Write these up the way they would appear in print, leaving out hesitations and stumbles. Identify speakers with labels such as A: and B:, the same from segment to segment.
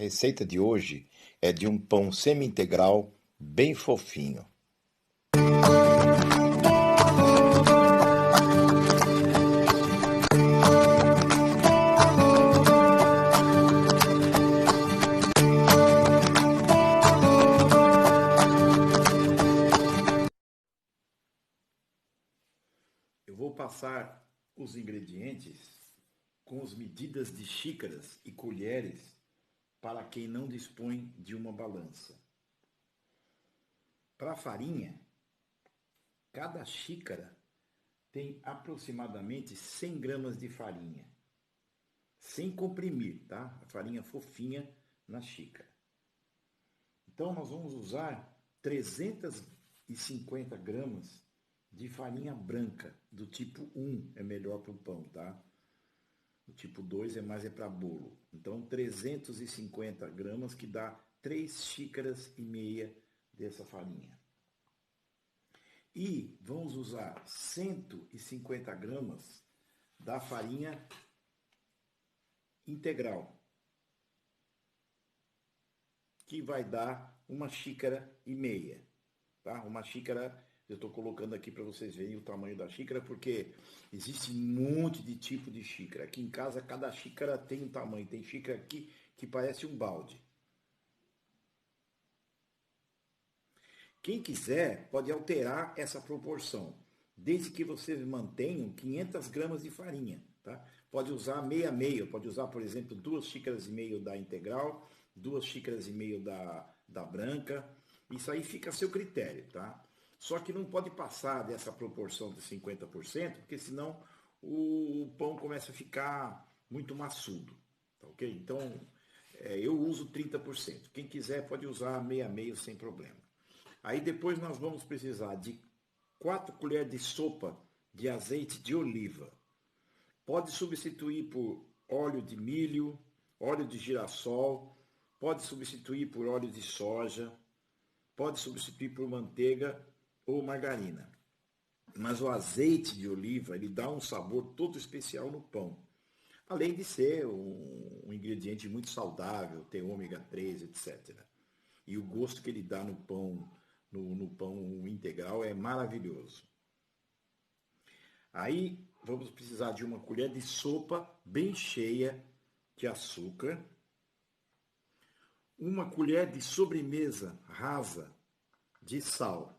A: receita de hoje é de um pão semi-integral bem fofinho. Eu vou passar os ingredientes com as medidas de xícaras e colheres para quem não dispõe de uma balança. Para a farinha, cada xícara tem aproximadamente 100 gramas de farinha, sem comprimir, tá? A farinha fofinha na xícara. Então nós vamos usar 350 gramas de farinha branca, do tipo 1 é melhor para o pão, tá? O tipo 2 é para bolo. Então 350 gramas que dá 3 xícaras e meia dessa farinha. E vamos usar 150 gramas da farinha integral, que vai dar 1,5 xícaras, tá? 1 xícara, eu estou colocando aqui para vocês verem o tamanho da xícara, porque existe um monte de tipo de xícara. Aqui em casa, cada xícara tem um tamanho. Tem xícara aqui que parece um balde. Quem quiser pode alterar essa proporção, desde que vocês mantenham 500 gramas de farinha, tá? Pode usar meia, pode usar, por exemplo, 2,5 xícaras da integral, 2,5 xícaras da branca. Isso aí fica a seu critério, tá? Só que não pode passar dessa proporção de 50%, porque senão o pão começa a ficar muito maçudo, tá ok? Então, eu uso 30%. Quem quiser pode usar meia sem problema. Aí depois nós vamos precisar de 4 colheres de sopa de azeite de oliva. Pode substituir por óleo de milho, óleo de girassol, pode substituir por óleo de soja, pode substituir por manteiga ou margarina. Mas o azeite de oliva, ele dá um sabor todo especial no pão. Além de ser um ingrediente muito saudável, tem ômega 3, etc. E o gosto que ele dá no pão, no pão integral é maravilhoso. Aí vamos precisar de 1 colher de sopa bem cheia de açúcar, 1 colher de sobremesa rasa de sal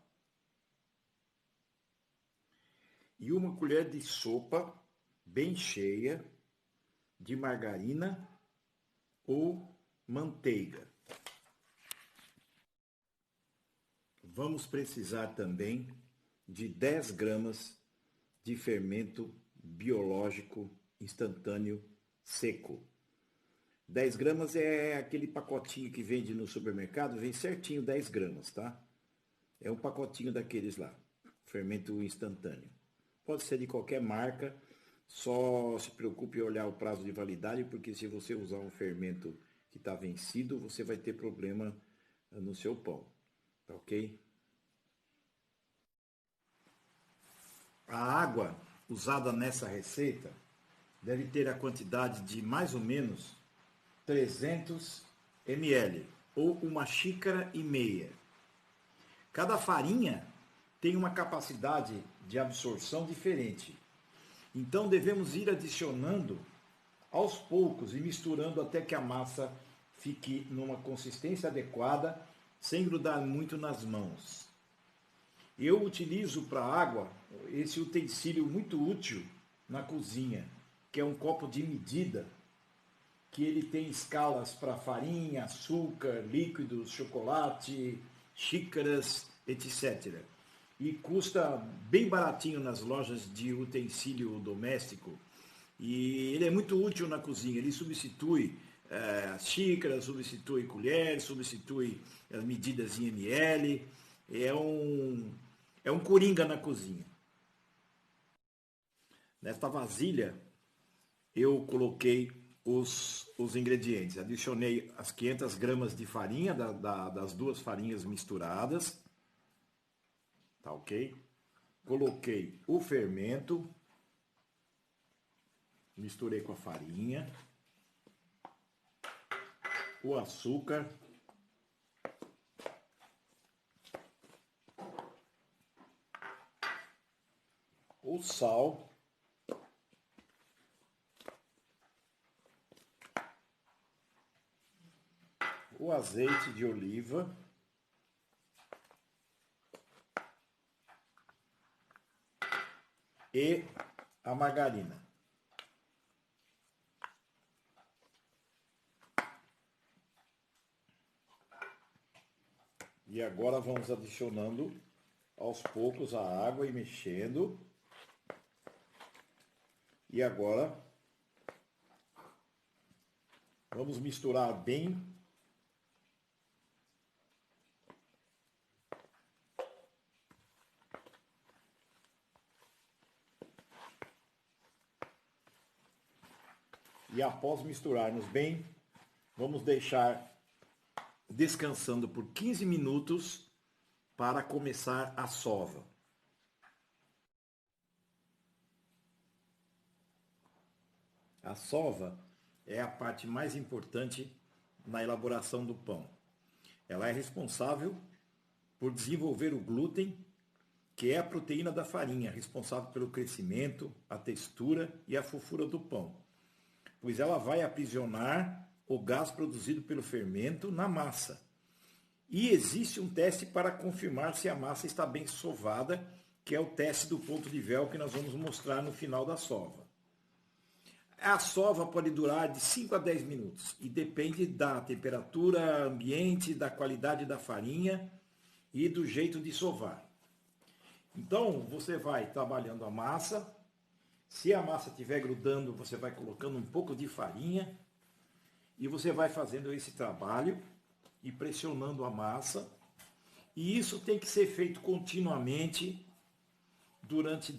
A: e 1 colher de sopa bem cheia de margarina ou manteiga. Vamos precisar também de 10 gramas de fermento biológico instantâneo seco. 10 gramas é aquele pacotinho que vende no supermercado, vem certinho 10 gramas, tá? É um pacotinho daqueles lá, fermento instantâneo. Pode ser de qualquer marca, só se preocupe em olhar o prazo de validade, porque se você usar um fermento que está vencido, você vai ter problema no seu pão, tá ok? A água usada nessa receita deve ter a quantidade de mais ou menos 300 ml, ou 1,5 xícara. Cada farinha tem uma capacidade de absorção diferente. Então devemos ir adicionando aos poucos e misturando até que a massa fique numa consistência adequada, sem grudar muito nas mãos. Eu utilizo para água esse utensílio muito útil na cozinha, que é um copo de medida, que ele tem escalas para farinha, açúcar, líquidos, chocolate, xícaras, etc. E custa bem baratinho nas lojas de utensílio doméstico. E ele é muito útil na cozinha, ele substitui as xícaras, substitui colheres, substitui as medidas em ml. É um coringa na cozinha. Nesta vasilha eu coloquei os ingredientes. Adicionei as 500 gramas de farinha, das 2 farinhas misturadas. Tá ok? Coloquei o fermento. Misturei com a farinha. o açúcar, o sal, o azeite de oliva e a margarina. E agora vamos adicionando aos poucos a água e mexendo. E agora vamos misturar bem. E após misturarmos bem, vamos deixar descansando por 15 minutos para começar a sova. A sova é a parte mais importante na elaboração do pão. Ela é responsável por desenvolver o glúten, que é a proteína da farinha, responsável pelo crescimento, a textura e a fofura do pão, pois ela vai aprisionar o gás produzido pelo fermento na massa. E existe um teste para confirmar se a massa está bem sovada, que é o teste do ponto de véu que nós vamos mostrar no final da sova. A sova pode durar de 5 a 10 minutos e depende da temperatura ambiente, da qualidade da farinha e do jeito de sovar. Então, você vai trabalhando a massa. Se a massa estiver grudando, você vai colocando um pouco de farinha e você vai fazendo esse trabalho e pressionando a massa. E isso tem que ser feito continuamente durante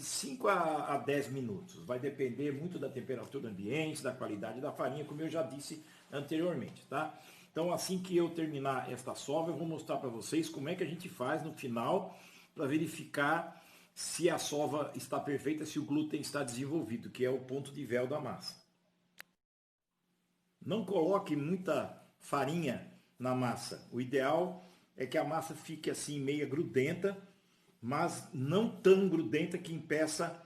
A: 5 a 10 minutos. Vai depender muito da temperatura ambiente, da qualidade da farinha, como eu já disse anteriormente, tá? Então, assim que eu terminar esta sova, eu vou mostrar para vocês como é que a gente faz no final para verificar se a sova está perfeita, se o glúten está desenvolvido, que é o ponto de véu da massa. Não coloque muita farinha na massa. O ideal é que a massa fique assim meia grudenta, mas não tão grudenta que impeça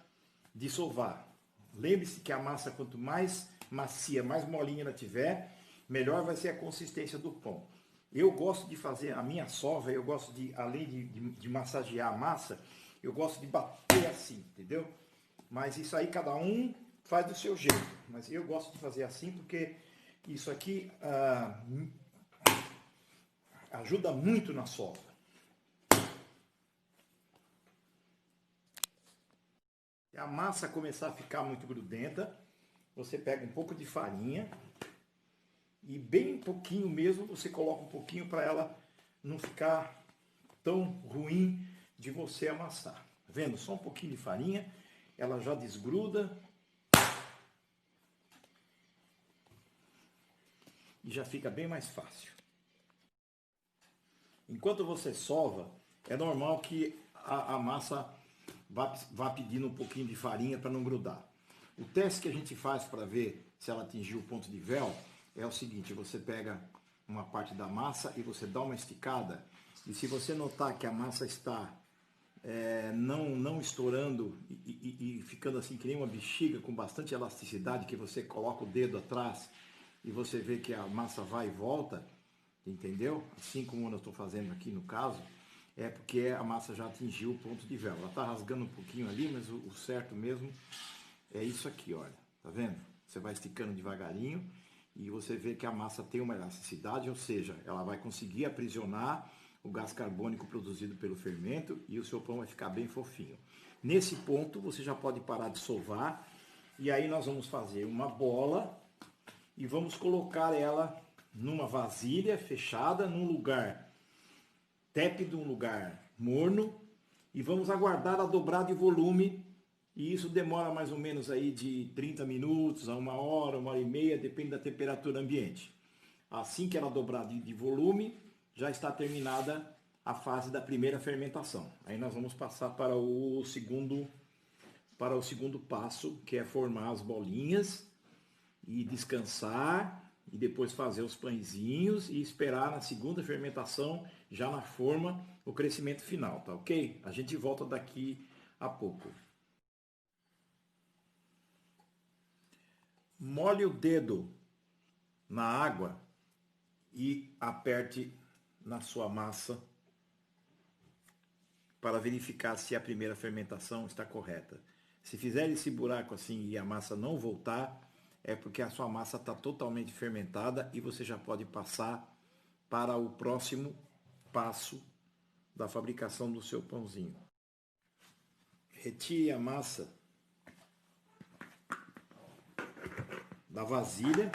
A: de sovar. Lembre-se que a massa, quanto mais macia, mais molinha ela tiver, melhor vai ser a consistência do pão. Eu gosto de fazer a minha sova, eu gosto de, além de massagear a massa, eu gosto de bater assim, entendeu? Mas isso aí cada um faz do seu jeito. Mas eu gosto de fazer assim porque isso aqui ajuda muito na sova. Se a massa começar a ficar muito grudenta, você pega um pouco de farinha e bem pouquinho mesmo, você coloca um pouquinho para ela não ficar tão ruim de você amassar. Tá vendo? Só um pouquinho de farinha, ela já desgruda e já fica bem mais fácil. Enquanto você sova, é normal que a massa vá pedindo um pouquinho de farinha para não grudar. O teste que a gente faz para ver se ela atingiu o ponto de véu é o seguinte: você pega uma parte da massa e você dá uma esticada, e se você notar que a massa está não estourando e ficando assim que nem uma bexiga com bastante elasticidade, que você coloca o dedo atrás e você vê que a massa vai e volta, entendeu? Assim como eu estou fazendo aqui no caso, é porque a massa já atingiu o ponto de véu. Ela está rasgando um pouquinho ali, mas o certo mesmo é isso aqui, olha. Tá vendo? Você vai esticando devagarinho e você vê que a massa tem uma elasticidade, ou seja, ela vai conseguir aprisionar o gás carbônico produzido pelo fermento e o seu pão vai ficar bem fofinho. Nesse ponto, você já pode parar de sovar e aí nós vamos fazer uma bola e vamos colocar ela numa vasilha fechada, num lugar tépido, um lugar morno, e vamos aguardar ela dobrar de volume, e isso demora mais ou menos aí de 30 minutos a 1 hora e meia, depende da temperatura ambiente. Assim que ela dobrar de volume, já está terminada a fase da primeira fermentação. Aí nós vamos passar para o segundo passo, que é formar as bolinhas e descansar e depois fazer os pãezinhos e esperar na segunda fermentação, já na forma, o crescimento final, tá ok? A gente volta daqui a pouco. Molhe o dedo na água e aperte na sua massa para verificar se a primeira fermentação está correta. Se fizer esse buraco assim e a massa não voltar, é porque a sua massa está totalmente fermentada e você já pode passar para o próximo passo da fabricação do seu pãozinho. Retire a massa da vasilha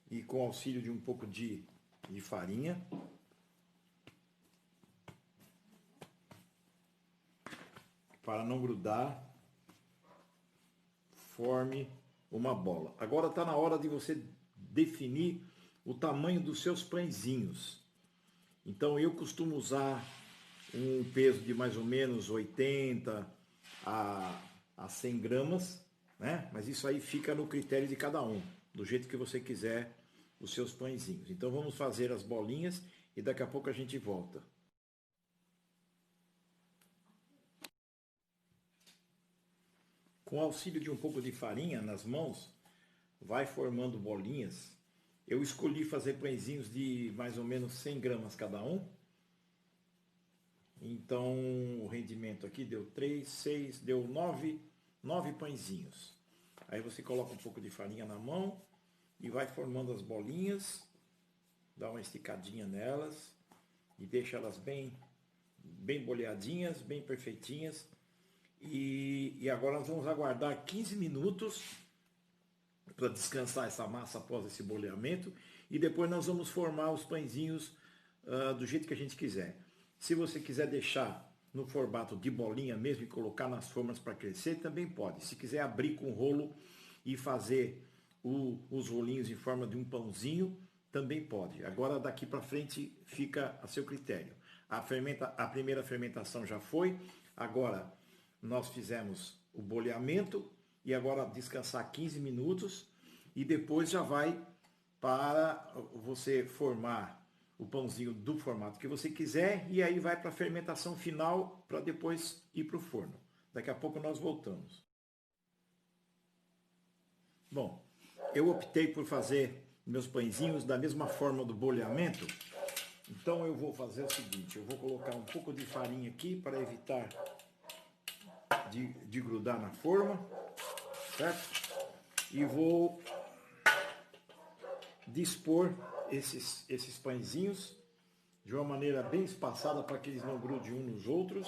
A: e com auxílio de um pouco de farinha, para não grudar, forme uma bola. Agora está na hora de você definir o tamanho dos seus pãezinhos. Então eu costumo usar um peso de mais ou menos 80 a 100 gramas, né? Mas isso aí fica no critério de cada um, do jeito que você quiser os seus pãezinhos. Então vamos fazer as bolinhas e daqui a pouco a gente volta. Com o auxílio de um pouco de farinha nas mãos, vai formando bolinhas. Eu escolhi fazer pãezinhos de mais ou menos 100 gramas cada um. Então o rendimento aqui deu 3, 6, deu 9 pãezinhos. Aí você coloca um pouco de farinha na mão e vai formando as bolinhas, dá uma esticadinha nelas e deixa elas bem boleadinhas, bem perfeitinhas. E agora nós vamos aguardar 15 minutos para descansar essa massa após esse boleamento e depois nós vamos formar os pãezinhos do jeito que a gente quiser. Se você quiser deixar no formato de bolinha mesmo e colocar nas formas para crescer, também pode. Se quiser abrir com rolo e fazer os rolinhos em forma de um pãozinho, também pode. Agora daqui para frente fica a seu critério. A primeira fermentação já foi, agora nós fizemos o boleamento e agora descansar 15 minutos e depois já vai para você formar o pãozinho do formato que você quiser e aí vai para a fermentação final para depois ir para o forno. Daqui a pouco nós voltamos. Bom, eu optei por fazer meus pãezinhos da mesma forma do boleamento. Então eu vou fazer o seguinte, eu vou colocar um pouco de farinha aqui para evitar de grudar na forma, certo? E vou dispor esses pãezinhos de uma maneira bem espaçada para que eles não grudem uns nos outros.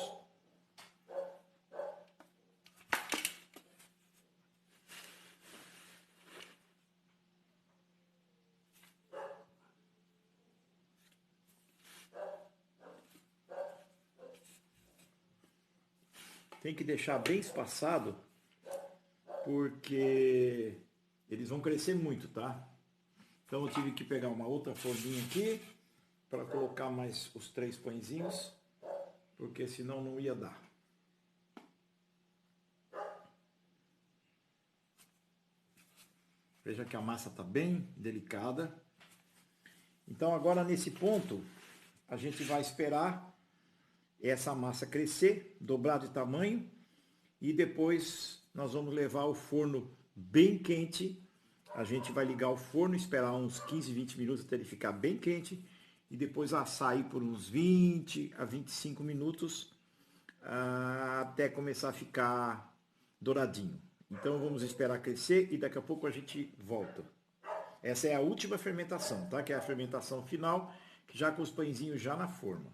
A: Tem que deixar bem espaçado, porque eles vão crescer muito, tá? Então eu tive que pegar uma outra forminha aqui, para colocar mais os 3 pãezinhos, porque senão não ia dar. Veja que a massa está bem delicada. Então agora nesse ponto, a gente vai esperar essa massa crescer, dobrar de tamanho e depois nós vamos levar ao forno bem quente. A gente vai ligar o forno, esperar uns 15, 20 minutos até ele ficar bem quente e depois assar aí por uns 20 a 25 minutos até começar a ficar douradinho. Então vamos esperar crescer e daqui a pouco a gente volta. Essa é a última fermentação, tá? Que é a fermentação final, já com os pãezinhos já na forma.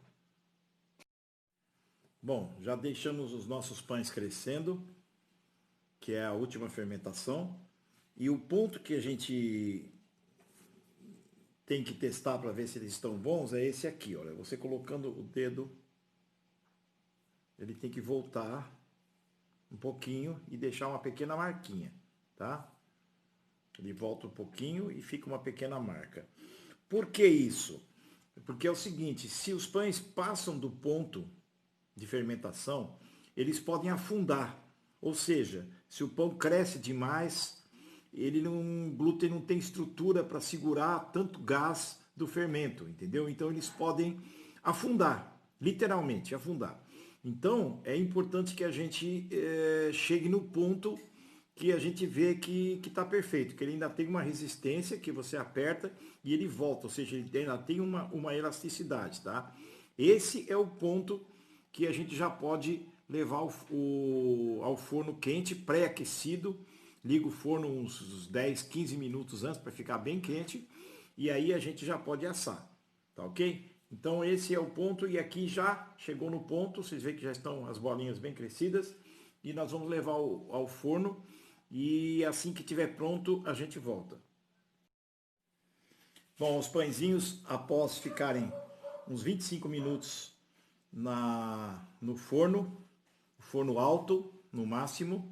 A: Bom, já deixamos os nossos pães crescendo, que é a última fermentação. E o ponto que a gente tem que testar para ver se eles estão bons é esse aqui. Olha, você colocando o dedo, ele tem que voltar um pouquinho e deixar uma pequena marquinha, tá? Ele volta um pouquinho e fica uma pequena marca. Por que isso? Porque é o seguinte, se os pães passam do ponto de fermentação, eles podem afundar. Ou seja, se o pão cresce demais, glúten não tem estrutura para segurar tanto gás do fermento, entendeu? Então eles podem afundar, literalmente afundar. Então é importante que a gente chegue no ponto que a gente vê que está perfeito, que ele ainda tem uma resistência, que você aperta e ele volta, ou seja, ele ainda tem uma elasticidade, tá? Esse é o ponto que a gente já pode levar ao forno quente, pré-aquecido, liga o forno uns 10, 15 minutos antes para ficar bem quente, e aí a gente já pode assar, tá ok? Então esse é o ponto, e aqui já chegou no ponto, vocês veem que já estão as bolinhas bem crescidas, e nós vamos levar ao forno, e assim que estiver pronto a gente volta. Bom, os pãezinhos, após ficarem uns 25 minutos no forno alto, no máximo,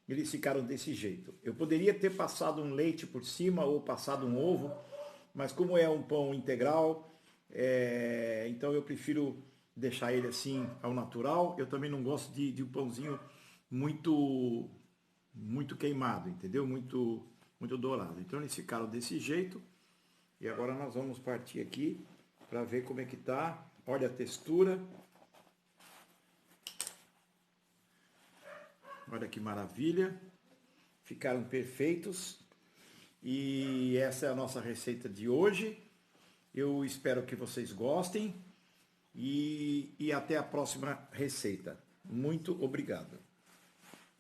A: eles ficaram desse jeito. Eu poderia ter passado um leite por cima ou passado um ovo, mas como é um pão integral, então eu prefiro deixar ele assim ao natural. Eu também não gosto de um pãozinho muito queimado, entendeu? Muito dourado. Então eles ficaram desse jeito. E agora nós vamos partir aqui para ver como é que tá. Olha a textura. Olha que maravilha. Ficaram perfeitos. E essa é a nossa receita de hoje. Eu espero que vocês gostem. E até a próxima receita. Muito obrigado.